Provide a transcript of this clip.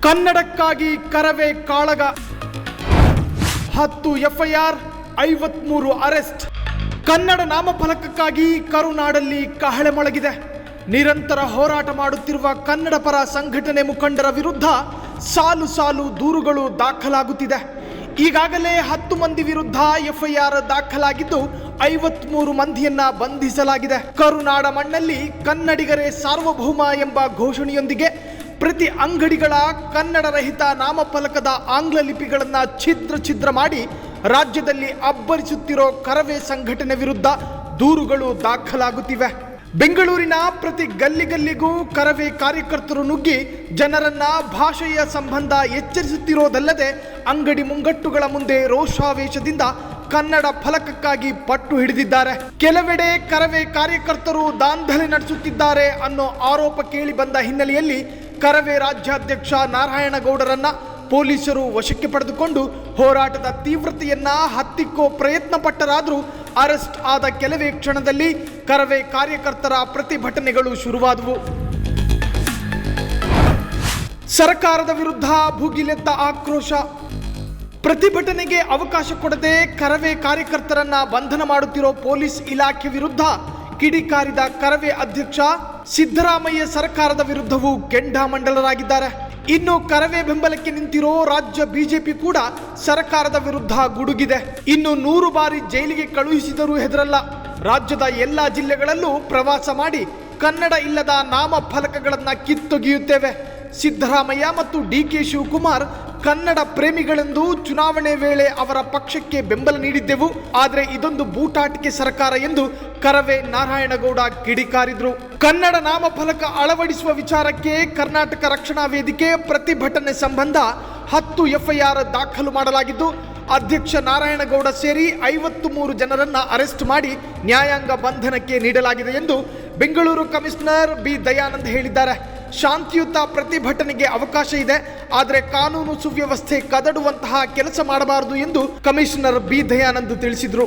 ಕನ್ನಡಕ್ಕಾಗಿ ಕರವೇ ಕಾಳಗ, 10 FIR, 53 arrest. Kannada ನಾಮಫಲಕಕ್ಕಾಗಿ ಕರುನಾಡಲ್ಲಿ ಕಹಳೆ ಮೊಳಗಿದೆ. ನಿರಂತರ ಹೋರಾಟ ಮಾಡುತ್ತಿರುವ ಕನ್ನಡ ಪರ ಸಂಘಟನೆ ಮುಖಂಡರ ವಿರುದ್ಧ ಸಾಲು ಸಾಲು ದೂರುಗಳು ದಾಖಲಾಗುತ್ತಿದೆ. ಈಗಾಗಲೇ 10 ಮಂದಿ ವಿರುದ್ಧ ಎಫ್ಐಆರ್ ದಾಖಲಾಗಿದ್ದು 53 ಮಂದಿಯನ್ನ ಬಂಧಿಸಲಾಗಿದೆ. ಕರುನಾಡ ಮಣ್ಣಲ್ಲಿ ಕನ್ನಡಿಗರೇ ಸಾರ್ವಭೌಮ ಎಂಬ ಘೋಷಣೆಯೊಂದಿಗೆ ಪ್ರತಿ ಅಂಗಡಿಗಳ ಕನ್ನಡ ರಹಿತ ನಾಮಫಲಕದ ಆಂಗ್ಲ ಲಿಪಿಗಳನ್ನು ಛಿದ್ರ ಮಾಡಿ ರಾಜ್ಯದಲ್ಲಿ ಅಬ್ಬರಿಸುತ್ತಿರೋ ಕರವೇ ಸಂಘಟನೆ ವಿರುದ್ಧ ದೂರುಗಳು ದಾಖಲಾಗುತ್ತಿವೆ. ಬೆಂಗಳೂರಿನ ಪ್ರತಿ ಗಲ್ಲಿಗೂ ಕರವೇ ಕಾರ್ಯಕರ್ತರು ನುಗ್ಗಿ ಜನರನ್ನ ಭಾಷೆಯ ಸಂಬಂಧ ಎಚ್ಚರಿಸುತ್ತಿರೋದಲ್ಲದೆ ಅಂಗಡಿ ಮುಂಗಟ್ಟುಗಳ ಮುಂದೆ ರೋಷಾವೇಶದಿಂದ ಕನ್ನಡ ಫಲಕಕ್ಕಾಗಿ ಪಟ್ಟು ಹಿಡಿದಿದ್ದಾರೆ. ಕೆಲವೆಡೆ ಕರವೇ ಕಾರ್ಯಕರ್ತರು ದಾಂಧಲೆ ನಡೆಸುತ್ತಿದ್ದಾರೆ ಅನ್ನೋ ಆರೋಪ ಕೇಳಿ ಬಂದ ಹಿನ್ನೆಲೆಯಲ್ಲಿ ಕರವೇ ರಾಜ್ಯಾಧ್ಯಕ್ಷ ನಾರಾಯಣಗೌಡರನ್ನ ಪೊಲೀಸರು ವಶಕ್ಕೆ ಪಡೆದುಕೊಂಡು ಹೋರಾಟದ ತೀವ್ರತೆಯನ್ನ ಹತ್ತಿಕ್ಕೋ ಪ್ರಯತ್ನ ಪಟ್ಟರಾದರೂ ಅರೆಸ್ಟ್ ಆದ ಕೆಲವೇ ಕ್ಷಣದಲ್ಲಿ ಕರವೇ ಕಾರ್ಯಕರ್ತರ ಪ್ರತಿಭಟನೆಗಳು ಶುರುವಾದವು. ಸರ್ಕಾರದ ವಿರುದ್ಧ ಭುಗಿಲೆದ್ದ ಆಕ್ರೋಶ. ಪ್ರತಿಭಟನೆಗೆ ಅವಕಾಶ ಕೊಡದೆ ಕರವೇ ಕಾರ್ಯಕರ್ತರನ್ನ ಬಂಧನ ಮಾಡುತ್ತಿರೋ ಪೊಲೀಸ್ ಇಲಾಖೆ ವಿರುದ್ಧ ಕಿಡಿಕಾರಿದ ಕರವೇ ಅಧ್ಯಕ್ಷ ಸಿದ್ದರಾಮಯ್ಯ ಸರ್ಕಾರದ ವಿರುದ್ಧವೂ ಕೆಂಡಾಮಂಡಲರಾಗಿದ್ದಾರೆ. ಇನ್ನು ಕರವೇ ಬೆಂಬಲಕ್ಕೆ ನಿಂತಿರೋ ರಾಜ್ಯ ಬಿಜೆಪಿ ಕೂಡ ಸರ್ಕಾರದ ವಿರುದ್ಧ ಗುಡುಗಿದೆ. ಇನ್ನು 100 ಬಾರಿ ಜೈಲಿಗೆ ಕಳುಹಿಸಿದರೂ ಹೆದರಲ್ಲ. ರಾಜ್ಯದ ಎಲ್ಲ ಜಿಲ್ಲೆಗಳಲ್ಲೂ ಪ್ರವಾಸ ಮಾಡಿ ಕನ್ನಡ ಇಲ್ಲದ ನಾಮಫಲಕಗಳನ್ನು ಕಿತ್ತೊಗೆಯುತ್ತೇವೆ. ಸಿದ್ದರಾಮಯ್ಯ ಮತ್ತು ಡಿಕೆ ಶಿವಕುಮಾರ್ ಕನ್ನಡ ಪ್ರೇಮಿಗಳೆಂದು ಚುನಾವಣೆ ವೇಳೆ ಅವರ ಪಕ್ಷಕ್ಕೆ ಬೆಂಬಲ ನೀಡಿದ್ದೆವು. ಆದರೆ ಇದೊಂದು ಬೂಟಾಟಿಕೆ ಸರ್ಕಾರ ಎಂದು ಕರವೇ ನಾರಾಯಣಗೌಡ ಕಿಡಿಕಾರಿದ್ರು. ಕನ್ನಡ ನಾಮಫಲಕ ಅಳವಡಿಸುವ ವಿಚಾರಕ್ಕೆ ಕರ್ನಾಟಕ ರಕ್ಷಣಾ ವೇದಿಕೆ ಪ್ರತಿಭಟನೆ ಸಂಬಂಧ 10 ಎಫ್ಐಆರ್ ದಾಖಲು ಮಾಡಲಾಗಿದ್ದು ಅಧ್ಯಕ್ಷ ನಾರಾಯಣಗೌಡ ಸೇರಿ 53 ಜನರನ್ನ ಅರೆಸ್ಟ್ ಮಾಡಿ ನ್ಯಾಯಾಂಗ ಬಂಧನಕ್ಕೆ ನೀಡಲಾಗಿದೆ ಎಂದು ಬೆಂಗಳೂರು ಕಮಿಷನರ್ ಬಿ ದಯಾನಂದ್ ಹೇಳಿದ್ದಾರೆ. ಶಾಂತಿಯುತ ಪ್ರತಿಭಟನೆಗೆ ಅವಕಾಶ ಇದೆ, ಆದರೆ ಕಾನೂನು ಸುವ್ಯವಸ್ಥೆ ಕದಡುವಂತಹ ಕೆಲಸ ಮಾಡಬಾರದು ಎಂದು ಕಮಿಷನರ್ ಬಿ ದಯಾನಂದ್ ತಿಳಿಸಿದರು.